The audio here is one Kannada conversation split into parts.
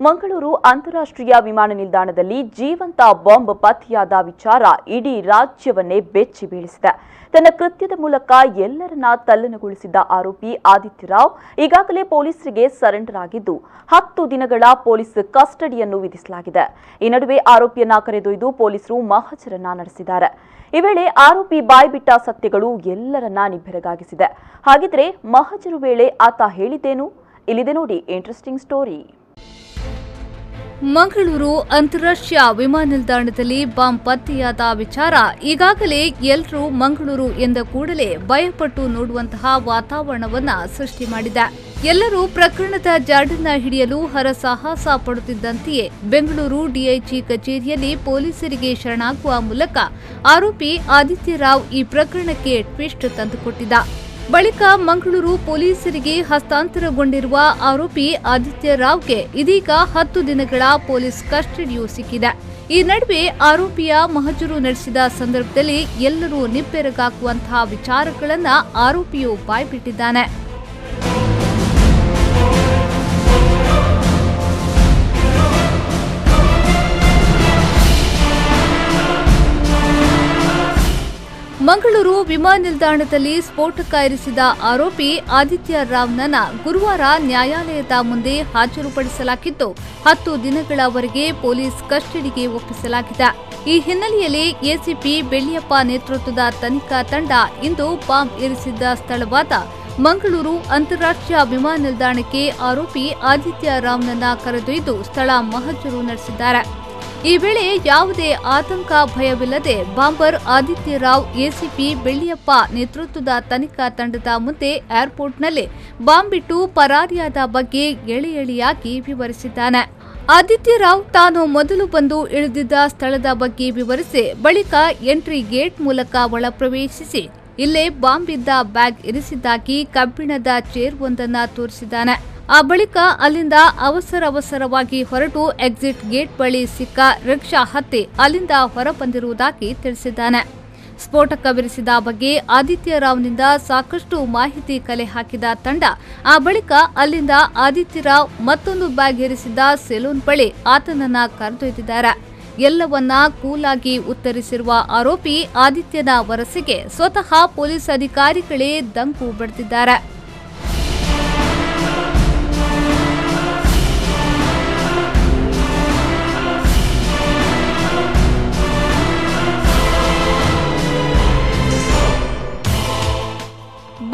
ಮಂಗಳೂರು ಅಂತಾರಾಷ್ಟ್ರೀಯ ವಿಮಾನ ನಿಲ್ದಾಣದಲ್ಲಿ ಜೀವಂತ ಬಾಂಬ್ ಪತ್ತೆಯಾದ ವಿಚಾರ ಇಡೀ ರಾಜ್ಯವನ್ನೇ ಬೆಚ್ಚಿ ಬೀಳಿಸಿದೆ. ತನ್ನ ಕೃತ್ಯದ ಮೂಲಕ ಎಲ್ಲರನ್ನ ತಲ್ಲಣಗೊಳಿಸಿದ್ದ ಆರೋಪಿ ಆದಿತ್ಯ ರಾವ್ ಈಗಾಗಲೇ ಪೊಲೀಸರಿಗೆ ಸರೆಂಡರ್ ಆಗಿದ್ದು 10 ದಿನಗಳ ಪೊಲೀಸ್ ಕಸ್ಟಡಿಯನ್ನು ವಿಧಿಸಲಾಗಿದೆ. ಈ ನಡುವೆ ಆರೋಪಿಯನ್ನ ಕರೆದೊಯ್ದು ಪೊಲೀಸರು ಮಹಜರನ್ನ ನಡೆಸಿದ್ದಾರೆ. ಈ ವೇಳೆ ಆರೋಪಿ ಬಾಯ್ಬಿಟ್ಟ ಸತ್ಯಗಳು ಎಲ್ಲರನ್ನ ನಿಬ್ಬೆರಗಾಗಿಸಿದೆ. ಹಾಗಿದ್ರೆ ಮಹಜರು ವೇಳೆ ಆತ ಹೇಳಿದ್ದೇನು? ಇಲ್ಲಿದೆ ನೋಡಿ ಇಂಟ್ರೆಸ್ಟಿಂಗ್ ಸ್ಟೋರಿ. ಮಂಗಳೂರು ಅಂತಾರಾಷ್ಟ್ರೀಯ ವಿಮಾನ ನಿಲ್ದಾಣದಲ್ಲಿ ಬಾಂಬ್ ಪತ್ತೆಯಾದ ವಿಚಾರ ಈಗಾಗಲೇ ಎಲ್ಲರೂ ಮಂಗಳೂರು ಎಂದ ಕೂಡಲೇ ಭಯಪಟ್ಟು ನೋಡುವಂತಹ ವಾತಾವರಣವನ್ನ ಸೃಷ್ಟಿ ಮಾಡಿದೆ. ಎಲ್ಲರೂ ಪ್ರಕರಣದ ಜಾಡನ್ನ ಹಿಡಿಯಲು ಹರಸಾಹಸ ಪಡುತ್ತಿದ್ದಂತೆಯೇ ಬೆಂಗಳೂರು ಡಿಐಜಿ ಕಚೇರಿಯಲ್ಲಿ ಪೊಲೀಸರಿಗೆ ಶರಣಾಗುವ ಮೂಲಕ ಆರೋಪಿ ಆದಿತ್ಯ ರಾವ್ ಈ ಪ್ರಕರಣಕ್ಕೆ ಟ್ವಿಸ್ಟ್ ತಂದುಕೊಟ್ಟಿದ್ದ. ಬಳಿಕ ಮಂಗಳೂರು ಪೊಲೀಸರಿಗೆ ಹಸ್ತಾಂತರಗೊಂಡಿರುವ ಆರೋಪಿ ಆದಿತ್ಯ ರಾವ್ಗೆ ಇದೀಗ 10 ದಿನಗಳ ಪೊಲೀಸ್ ಕಸ್ಟಡಿಯೂ ಸಿಕ್ಕಿದೆ. ಈ ನಡುವೆ ಆರೋಪಿಯ ಮಹಜರು ನಡೆಸಿದ ಸಂದರ್ಭದಲ್ಲಿ ಎಲ್ಲರೂ ನಿಬ್ಬೆರಗಾಗುವಂತಹ ವಿಚಾರಗಳನ್ನ ಆರೋಪಿಯು ಬಾಯ್ಬಿಟ್ಟಿದ್ದಾನೆ. ಮಂಗಳೂರು ವಿಮಾನ ನಿಲ್ದಾಣದಲ್ಲಿ ಸ್ಫೋಟಕ ಇರಿಸಿದ ಆರೋಪಿ ಆದಿತ್ಯ ರಾವ್ನನ್ನ ಗುರುವಾರ ನ್ಯಾಯಾಲಯದ ಮುಂದೆ ಹಾಜರುಪಡಿಸಲಾಗಿದ್ದು 10 ದಿನಗಳವರೆಗೆ ಪೊಲೀಸ್ ಕಸ್ಟಡಿಗೆ ಒಪ್ಪಿಸಲಾಗಿದೆ. ಈ ಹಿನ್ನೆಲೆಯಲ್ಲಿ ಎಸಿಪಿ ಬೆಳ್ಳಿಯಪ್ಪ ನೇತೃತ್ವದ ತನಿಖಾ ತಂಡ ಇಂದು ಬಾಂಬ್ ಇರಿಸಿದ್ದ ಸ್ಥಳವಾದ ಮಂಗಳೂರು ಅಂತಾರಾಷ್ಟ್ರೀಯ ವಿಮಾನ ನಿಲ್ದಾಣಕ್ಕೆ ಆರೋಪಿ ಆದಿತ್ಯ ರಾವ್ನನ್ನ ಕರೆದೊಯ್ದು ಸ್ಥಳ ಮಹಜರು ನಡೆಸಿದ್ದಾರೆ. ಈ ವೇಳೆ ಯಾವುದೇ ಆತಂಕ ಭಯವಿಲ್ಲದೆ ಬಾಂಬರ್ ಆದಿತ್ಯ ರಾವ್ ಎಸಿಪಿ ಬೆಳ್ಳಿಯಪ್ಪ ನೇತೃತ್ವದ ತನಿಖಾ ತಂಡದ ಮುಂದೆ ಏರ್ಪೋರ್ಟ್ನಲ್ಲಿ ಬಾಂಬ್ ಇಟ್ಟು ಪರಾರಿಯಾದ ಬಗ್ಗೆ ಎಳೆಯಾಗಿ ವಿವರಿಸಿದ್ದಾನೆ. ಆದಿತ್ಯ ರಾವ್ ತಾನು ಮೊದಲು ಬಂದು ಇಳಿದಿದ್ದ ಸ್ಥಳದ ಬಗ್ಗೆ ವಿವರಿಸಿ ಬಳಿಕ ಎಂಟ್ರಿ ಗೇಟ್ ಮೂಲಕ ಒಳ ಪ್ರವೇಶಿಸಿ ಇಲ್ಲೇ ಬಾಂಬ್ ಇದ್ದ ಬ್ಯಾಗ್ ಇರಿಸಿದ್ದಾಗಿ ಕಬ್ಬಿಣದ ಚೇರ್ ಒಂದನ್ನ ತೋರಿಸಿದ್ದಾನೆ. ಆ ಬಳಿಕ ಅಲ್ಲಿಂದ ಅವಸರವಾಗಿ ಹೊರಟು ಎಕ್ಸಿಟ್ ಗೇಟ್ ಬಳಿ ಸಿಕ್ಕ ರಿಕ್ಷಾ ಹತ್ತಿ ಅಲ್ಲಿಂದ ಹೊರಬಂದಿರುವುದಾಗಿ ತಿಳಿಸಿದ್ದಾನೆ. ಸ್ಫೋಟಕವಿರಿಸಿದ ಬಗ್ಗೆ ಆದಿತ್ಯ ರಾವ್ನಿಂದ ಸಾಕಷ್ಟು ಮಾಹಿತಿ ಕಲೆ ಹಾಕಿದ ತಂಡ ಆ ಬಳಿಕ ಅಲ್ಲಿಂದ ಆದಿತ್ಯ ರಾವ್ ಮತ್ತೊಂದು ಬ್ಯಾಗ್ ಇರಿಸಿದ್ದ ಸೆಲೂನ್ ಬಳಿ ಆತನನ್ನ ಕರೆದೊಯ್ದಿದ್ದಾರೆ. ಎಲ್ಲವನ್ನ ಕೂಲಾಗಿ ಉತ್ತರಿಸಿರುವ ಆರೋಪಿ ಆದಿತ್ಯನ ವರಸೆಗೆ ಸ್ವತಃ ಪೊಲೀಸ್ ಅಧಿಕಾರಿಗಳೇ ದಂಕು ಬಡಿದಿದ್ದಾರೆ.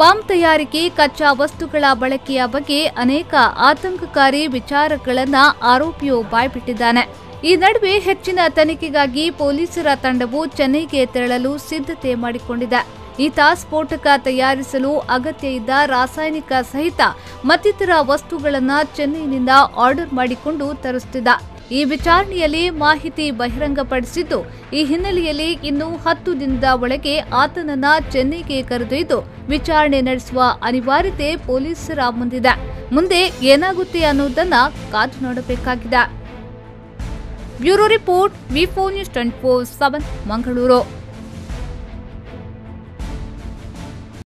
ಬಾಂಬ್ ತಯಾರಿಕೆ, ಕಚ್ಚಾ ವಸ್ತುಗಳ ಬಳಕೆಯ ಬಗ್ಗೆ ಅನೇಕ ಆತಂಕಕಾರಿ ವಿಚಾರಗಳನ್ನ ಆರೋಪಿಯು ಬಾಯ್ಬಿಟ್ಟಿದ್ದಾನೆ. ಈ ನಡುವೆ ಹೆಚ್ಚಿನ ತನಿಖೆಗಾಗಿ ಪೊಲೀಸರ ತಂಡವು ಚೆನ್ನೈಗೆ ತೆರಳಲು ಸಿದ್ಧತೆ ಮಾಡಿಕೊಂಡಿದೆ. ಈತ ಸ್ಫೋಟಕ ತಯಾರಿಸಲು ಅಗತ್ಯ ಇದ್ದ ರಾಸಾಯನಿಕ ಸಹಿತ ಮತ್ತಿತರ ವಸ್ತುಗಳನ್ನು ಚೆನ್ನೈನಿಂದ ಆರ್ಡರ್ ಮಾಡಿಕೊಂಡು ತರಿಸುತ್ತಿದ್ದ. ಈ ವಿಚಾರಣೆಯಲ್ಲಿ ಮಾಹಿತಿ ಬಹಿರಂಗಪಡಿಸಿದ್ದು, ಈ ಹಿನ್ನೆಲೆಯಲ್ಲಿ ಇನ್ನು 10 ದಿನದ ಒಳಗೆ ಆತನನ್ನ ಚೆನ್ನೈಗೆ ಕರೆದೊಯ್ದು ವಿಚಾರಣೆ ನಡೆಸುವ ಅನಿವಾರ್ಯತೆ ಪೊಲೀಸರ ಮುಂದಿದೆ. ಮುಂದೆ ಏನಾಗುತ್ತೆ ಅನ್ನೋದನ್ನ ಕಾದು ನೋಡಬೇಕಾಗಿದೆ. ಬ್ಯೂರೋ ರಿಪೋರ್ಟ್, ವಿ4 ನ್ಯೂಸ್ 24/7 ಮಂಗಳೂರು.